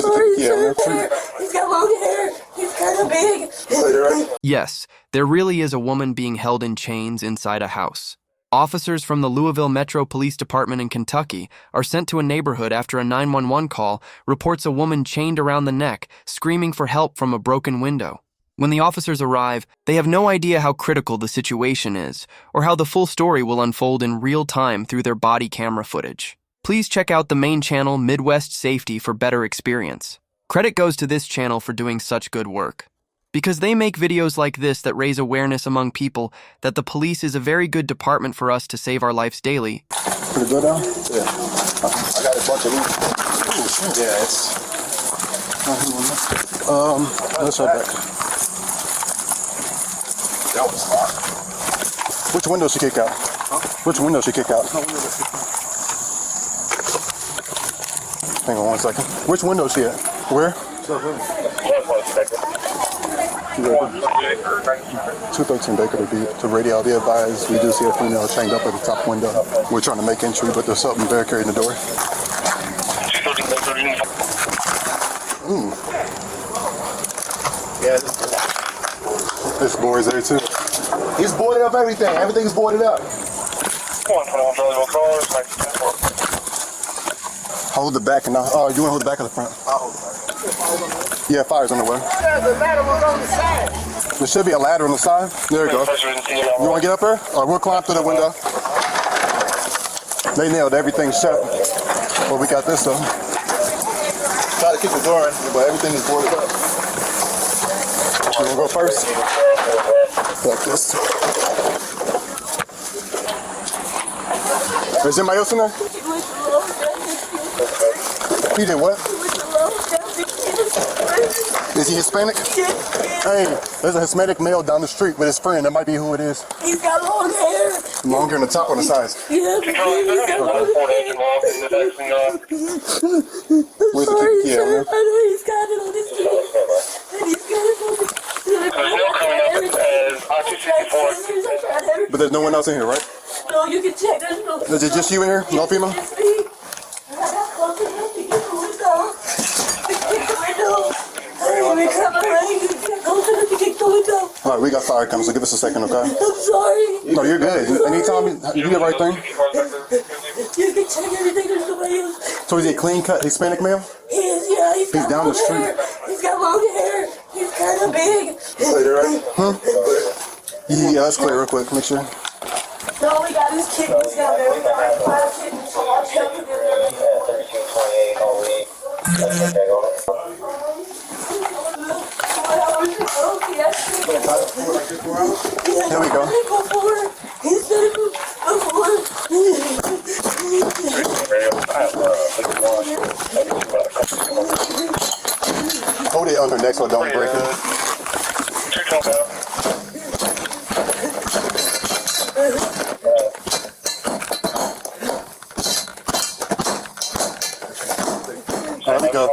Sorry, sir. He's got long hair. He's kind of big. Yes, there really is a woman being held in chains inside a house. Officers from the Louisville Metro Police Department in Kentucky are sent to a neighborhood after a 911 call reports a woman chained around the neck, screaming for help from a broken window. When the officers arrive, they have no idea how critical the situation is, or how the full story will unfold in real time through their body camera footage. Please check out the main channel, Midwest Safety, for better experience. Credit goes to this channel for doing such good work, because they make videos like this that raise awareness among people that the police is a very good department for us to save our lives daily. Pretty good now? Yeah. I got a bunch of these. Oh, shit. Yeah, it's... let's head back. That was hot. Which window she kick out? Huh? Which window she kick out? Hang on one second. Which window she at? Where? 213 Baker to be to radio. Be advised, we do see a female chained up at the top window. We're trying to make entry, but there's something barricading the door. Ooh. Yeah. This board's there too. He's boarded up everything. Everything's boarded up. Hold the back and you want to hold the back of the front? I'll hold the back. Yeah, fire's on the way. The ladder was on the side. There should be a ladder on the side. There you go. You want to get up there? Or we'll climb through the window. They nailed everything shut. Well, we got this though. Try to keep the door in, but everything is boarded up. You want to go first? Like this. Is anybody else in there? He did what? Is he Hispanic? Hey, there's a Hispanic male down the street with his friend. That might be who it is. He's got long hair. Longer on the top or the sides? Yeah, he's got long hair. Where's Sorry, the sir. I know he's got it on his feet. And he's got it on his feet. But there's no one else in here, right? No, you can check. There's no. Is it just you in here? No female? Alright, we got fire coming, so give us a second, okay? I'm sorry. No, you're good. Anytime you do the right thing. You can check everything. There's nobody else. So is he a clean cut Hispanic male? He is, yeah. He's got down the long street. hair. He's got long hair. He's kind of big. Right? Huh? Yeah, let's clear real quick. Make sure. No, we got his kittens down there. We got 5 kittens. So I'll check with him. Here we go. Hold it under next so it don't break it. There we go.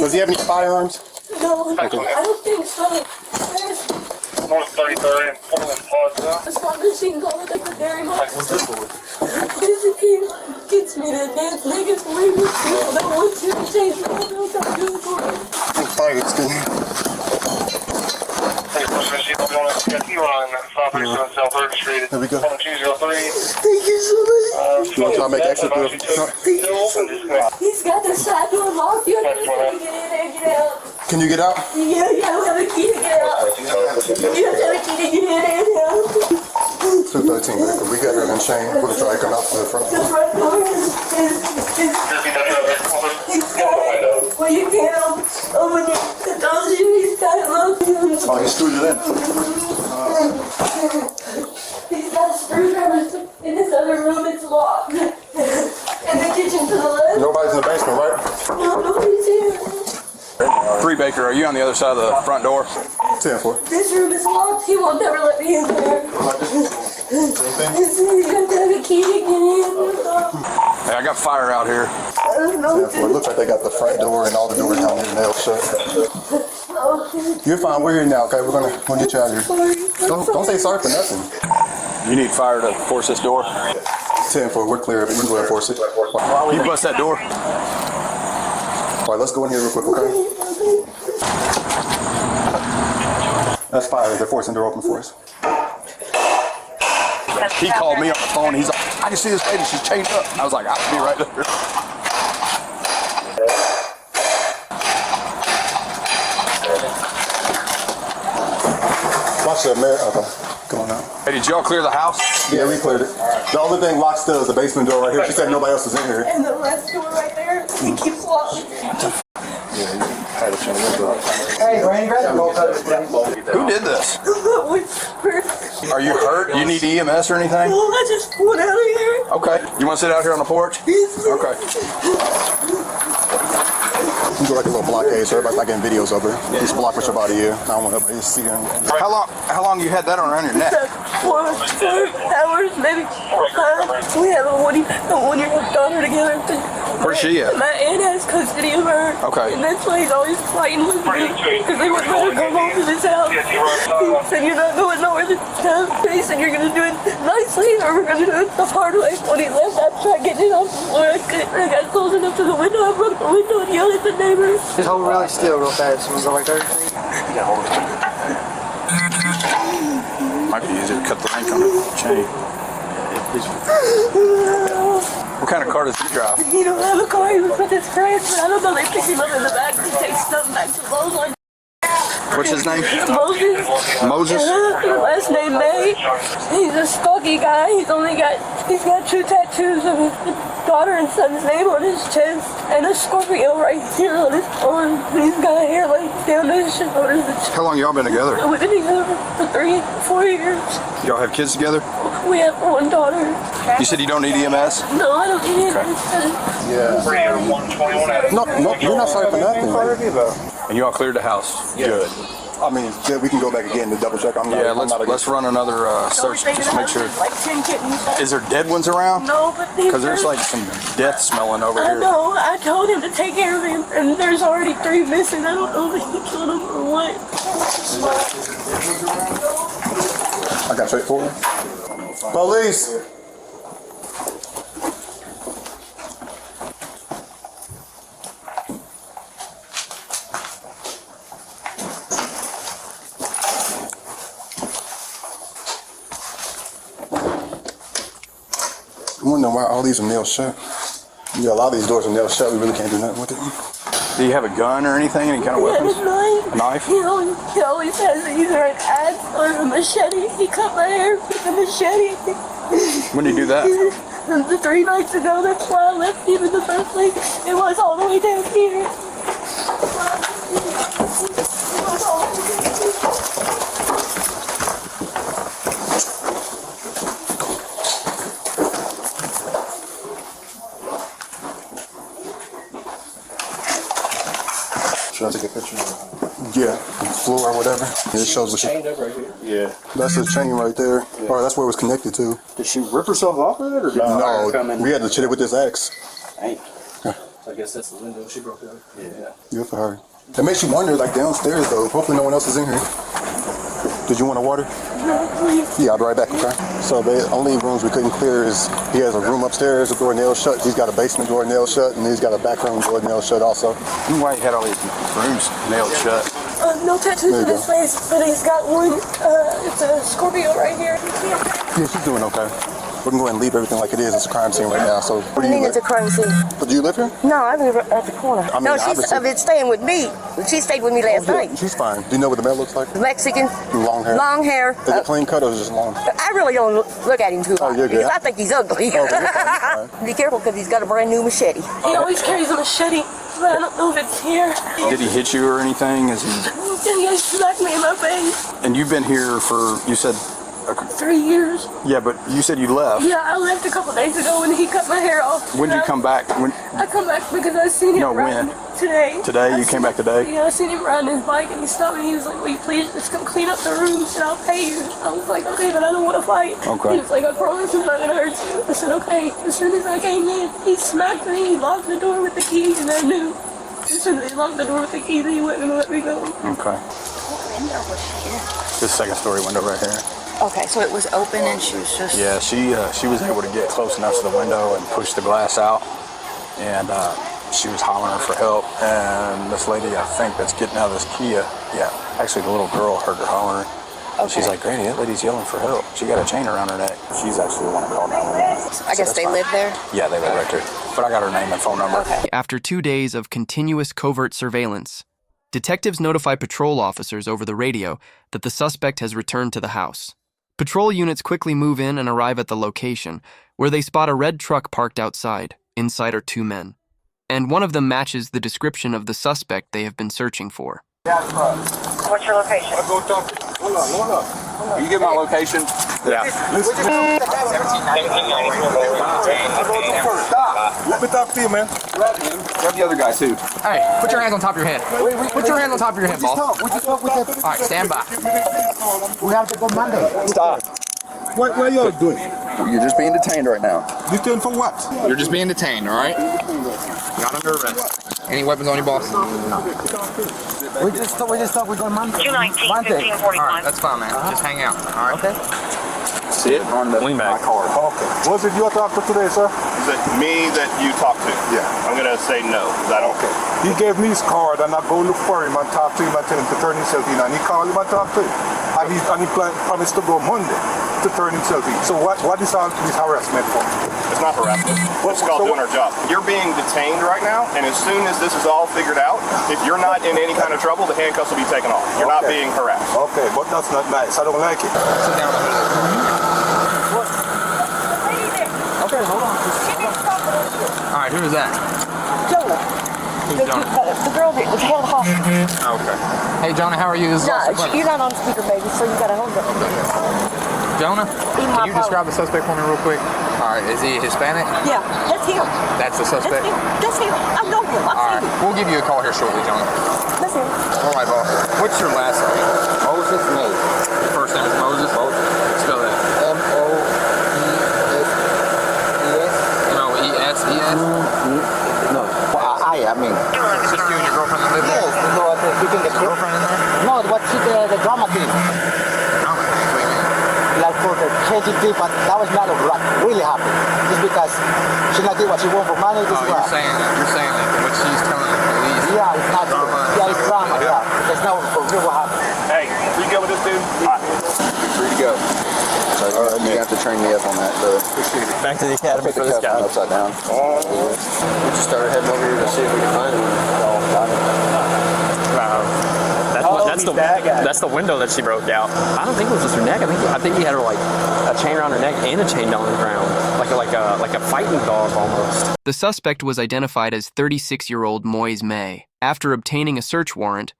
Does he have any firearms? No, I don't think so. North 33rd and Portland Plaza. It's not machine gun, thank you very much. This gets me to dance niggas believe me. People that want to change the world, I'm doing it for them. I think fire's good. There we go. Thank you so much. You want to try to make exit through? He's got the side door locked. You have to get in there, get out. Can you get out? Yeah, we have a key to get out. You have to have a key to get in and out. 213, we got her unchained. We're going to try to come out to the front. The front door is he's got it. Well, you can't open it. The door's he's got it locked. Oh, he screwed it in. He's got a screwdriver in this other room. It's locked. And the kitchen to the left. Baker, are you on the other side of the front door? 10-4. This room is locked. He won't never let me in there. He's got to have a key to get in. Hey, I got fire out here. I don't know. 10-4. It looks like they got the front door and all the doors down there nailed shut. You're fine. We're here now, okay? We're gonna get you out of here. Don't say sorry for nothing. You need fire to force this door? 10-4. We're clear of it. You can go ahead and force it. You bust that door. All right, let's go in here real quick, okay? That's fire. They're forcing the door open for us. He called me on the phone. He's like, I can see this lady. She's chained up. I was like, I'll be right there. Watch that, man. Okay. Come on now. Hey, did y'all clear the house? Yeah, we cleared it. The only thing locked still is the basement door right here. She said nobody else is in here. And the last door right there, he keeps locking. Hey, Rain, grab the Who did this? Are you hurt? You need EMS or anything? No, I just went out of here. Okay. You want to sit out here on the porch? Okay. You do like a little blockade so everybody's not getting videos of her. Just block with your body here. I don't want everybody to see her. How long you had that around your neck? 4 hours, maybe 5. We have a one-year-old daughter together. Where's she at? My aunt has custody of her. Okay. And that's why he's always fighting with me because they wouldn't let her come home to this house. He said, "You're not going nowhere this time." He said, "You're going to do it nicely or we're going to do it the hard way." When he left, I tried getting it off the floor. I got close enough to the window. I broke the window and yelled at the neighbors. Just hold really still real fast. We'll go like 30 feet. Might be easier to cut the link on the chain. What kind of car does he drive? He don't have a car. He was with his friends, but I don't know. They picked him up in the back to take stuff back to Lowe's. What's his name? Moses. Moses? Last name May. He's a stocky guy. He's got 2 tattoos of his daughter and son's name on his chest and a Scorpio right here on his arm. He's got a hairline down to his shoulders. How long y'all been together? We've been together for 4 years. Y'all have kids together? We have 1 daughter. You said you don't need EMS? No, I don't need it. Yeah. No, you're not sorry for nothing. And you all cleared the house? Good. I mean, yeah, we can go back again to double check. Yeah, let's run another search just to make sure. Like 10 kittens. Is there dead ones around? No, but Because there's like some death smelling over I here. know. I told him to take care of him, and there's already 3 missing. I don't know if he killed them or what. I got straight forward. Police! I'm wondering why all these are nailed shut. Yeah, a lot of these doors are nailed shut. We really can't do nothing with it. Do you have a gun or anything? Any kind of weapons? A Knife? He always has either an axe or a machete. He cut my hair with a machete. When did you do that? The 3 nights ago, that's why I left him in the first place. It was all the way down here. Should I take a picture? Yeah, the floor or whatever. It shows what Chained up right here. Yeah. That's the chain right there. Or that's where it was connected to. Did she rip herself off of it, or did fire come in? No, we had to hit it with this axe. Dang. I guess that's the window she broke out. Yeah. Good for her. It makes you wonder, like downstairs though. Hopefully no one else is in here. Did you want a water? Yeah, I'll be right back, okay? So the only rooms we couldn't clear is, he has a room upstairs, the door nailed shut. He's got a basement door nailed shut, and he's got a back room door nailed shut also. Why you had all these rooms nailed shut? No tattoos on his face, but he's got one. It's a Scorpio right here. Yeah, she's doing okay. We can go ahead and leave everything like it is. It's a crime scene right now. So What do you mean it's a crime scene? Do you live here? No, I live at the corner. I mean, no, she's been staying with me. She stayed with me last night. She's fine. Do you know what the man looks like? Mexican. Long hair. Long hair. Is it clean cut or is it just long? I really don't look at him too much. you're good. Because I think he's ugly. Okay, you're fine. Be careful because he's got a brand new machete. He always carries a machete, but I don't know if it's here. Did he hit you or anything? He smacked me in my face. And you've been here for, you said, 3 years. Yeah, but you said you left. Yeah, I left a couple days ago when he cut my hair off. When did you come back? I come back because I seen him riding today. Today? You came back today? Yeah, I seen him riding his bike and he stopped me. He was like, will you please just come clean up the rooms and I'll pay you. I was like, okay, but I don't want to fight. Okay. He was like, I promise I'm not going to hurt you. I said, okay. As soon as I came in, he smacked me. He locked the door with the key and I knew. As soon as he locked the door with the key, that he wasn't going to let me go. Okay. What window was here? This second story window right here. Okay, so it was open and she was just... Yeah, she was able to get close enough to the window and push the glass out. And she was hollering for help. And this lady, I think, that's getting out of this Kia, yeah, actually the little girl heard her hollering. Okay. She's like, Granny, that lady's yelling for help. She got a chain around her neck. She's actually the one that called 911. I guess they live there? Yeah, they live right there. But I got her name and phone number. Okay. After 2 days of continuous covert surveillance, detectives notify patrol officers over the radio that the suspect has returned to the house. Patrol units quickly move in and arrive at the location, where they spot a red truck parked outside. Inside are 2 men. And one of them matches the description of the suspect they have been searching for. What's your location? I'll go talk to you. Hold on. You get my location? Yeah. Stop. Let me talk to you, man. Grab the other guy, too. Hey, put your hands on top of your head. Put your hands on top of your head, boss. We just talk with that. All right, stand by. We have to go Monday. Stop. What are you doing? You're just being detained right now. Detained for what? You're just being detained, all right? You're not under arrest. Any weapons on you, boss? We just talk with Monday. 219, 1541. All right, that's fine, man. Just hang out, all right? Okay. Sit on the my car. Okay. Was it your doctor today, sir? Is it me that you talked to? Yeah. I'm gonna say no. That okay? He gave me his card and I go look for him and talk to him and tell him to turn himself in. And he called him and talked to him. And he promised to go Monday to turn himself in. So what is all this harassment for? It's not harassment. It's called doing our job. You're being detained right now, and as soon as this is all figured out, if you're not in any kind of trouble, the handcuffs will be taken off. You're not being harassed. Okay, but that's not nice. I don't like it. Sit down. Okay, hold on. All right, who is that? Jonah. Who's Jonah? The girl that was held hostage. Okay. Hey, Jonah, how are you? This is No, Austin you're not on speaker, baby, so you gotta hold up. Jonah, can you describe the suspect for me real quick? All right, is he Hispanic? Yeah, that's him. That's the suspect? That's him. I know him. All I've right, seen him. we'll give you a call here shortly, Jonah. That's him. All right, boss. What's your last name? Moses May. Your first name is Moses? Spell that. M-O-E-S-E-S. M-O-E-S-E-S? No. I mean. It's just you and your girlfriend that live there? Yes, no, I think Is your girlfriend in there? No, what she the drama thing. No, what do you mean? Like for the crazy trip, but that was not like really happy. Just because she not get what she want for money. This Oh, you're saying that what she's telling the police. yeah, it's not drama. Yeah, it's drama. Yeah, that's not for real what happened. Hey, you go with this dude? Free to go. So you have to train me up on that. Back to the academy for this guy. Upside down. We just started heading over here to see if we can find him. That's the window that she broke out. I don't think it was just her neck. I think he had her like a chain around her neck and a chain down the ground, like a fighting dog almost. The suspect was identified as 36-year-old Moise May. After obtaining a search warrant,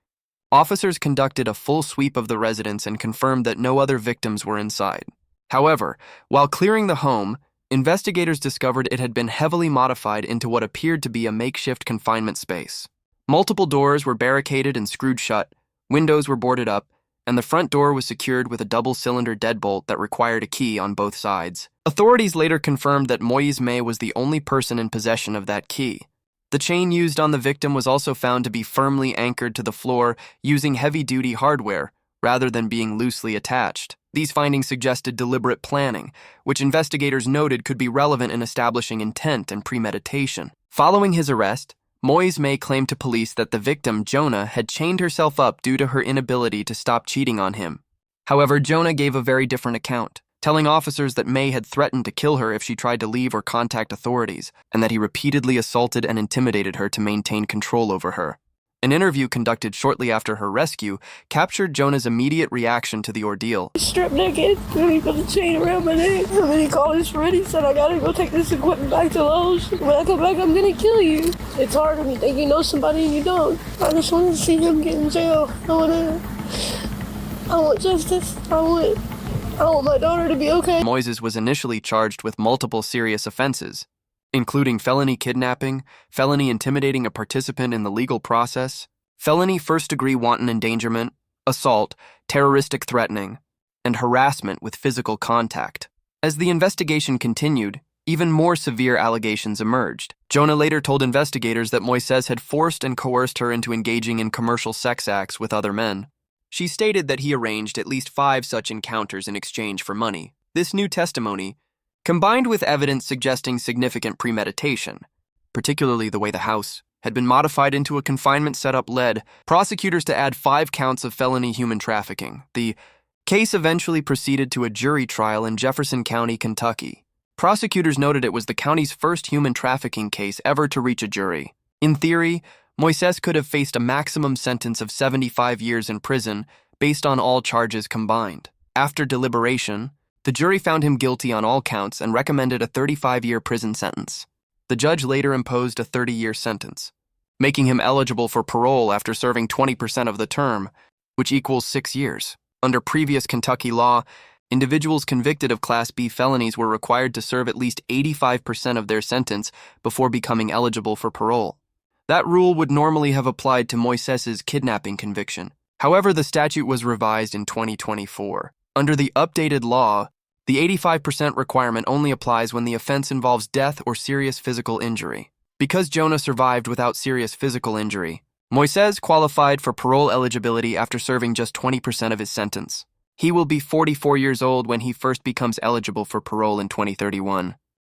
officers conducted a full sweep of the residence and confirmed that no other victims were inside. However, while clearing the home, investigators discovered it had been heavily modified into what appeared to be a makeshift confinement space. Multiple doors were barricaded and screwed shut, windows were boarded up, and the front door was secured with a double-cylinder deadbolt that required a key on both sides. Authorities later confirmed that Moise May was the only person in possession of that key. The chain used on the victim was also found to be firmly anchored to the floor using heavy-duty hardware, rather than being loosely attached. These findings suggested deliberate planning, which investigators noted could be relevant in establishing intent and premeditation. Following his arrest, Moise May claimed to police that the victim, Jonah, had chained herself up due to her inability to stop cheating on him. However, Jonah gave a very different account, telling officers that May had threatened to kill her if she tried to leave or contact authorities, and that he repeatedly assaulted and intimidated her to maintain control over her. An interview conducted shortly after her rescue captured Jonah's immediate reaction to the ordeal. Stripped naked, and he put a chain around my neck. And then he called his friend. He said, I gotta go take this equipment back to Lowe's. When I come back, I'm gonna kill you. It's hard when you think you know somebody and you don't. I just want to see him get in jail. I want justice. I want I want my daughter to be okay. Moises was initially charged with multiple serious offenses, including felony kidnapping, felony intimidating a participant in the legal process, felony first-degree wanton endangerment, assault, terroristic threatening, and harassment with physical contact. As the investigation continued, even more severe allegations emerged. Jonah later told investigators that Moises had forced and coerced her into engaging in commercial sex acts with other men. She stated that he arranged at least 5 such encounters in exchange for money. This new testimony, combined with evidence suggesting significant premeditation, particularly the way the house had been modified into a confinement setup, led prosecutors to add 5 counts of felony human trafficking. The case eventually proceeded to a jury trial in Jefferson County, Kentucky. Prosecutors noted it was the county's first human trafficking case ever to reach a jury. In theory, Moises could have faced a maximum sentence of 75 years in prison based on all charges combined. After deliberation, the jury found him guilty on all counts and recommended a 35-year prison sentence. The judge later imposed a 30-year sentence, making him eligible for parole after serving 20% of the term, which equals 6 years. Under previous Kentucky law, individuals convicted of Class B felonies were required to serve at least 85% of their sentence before becoming eligible for parole. That rule would normally have applied to Moises's kidnapping conviction. However, the statute was revised in 2024. Under the updated law, the 85% requirement only applies when the offense involves death or serious physical injury. Because Jonah survived without serious physical injury, Moises qualified for parole eligibility after serving just 20% of his sentence. He will be 44 years old when he first becomes eligible for parole in 2031.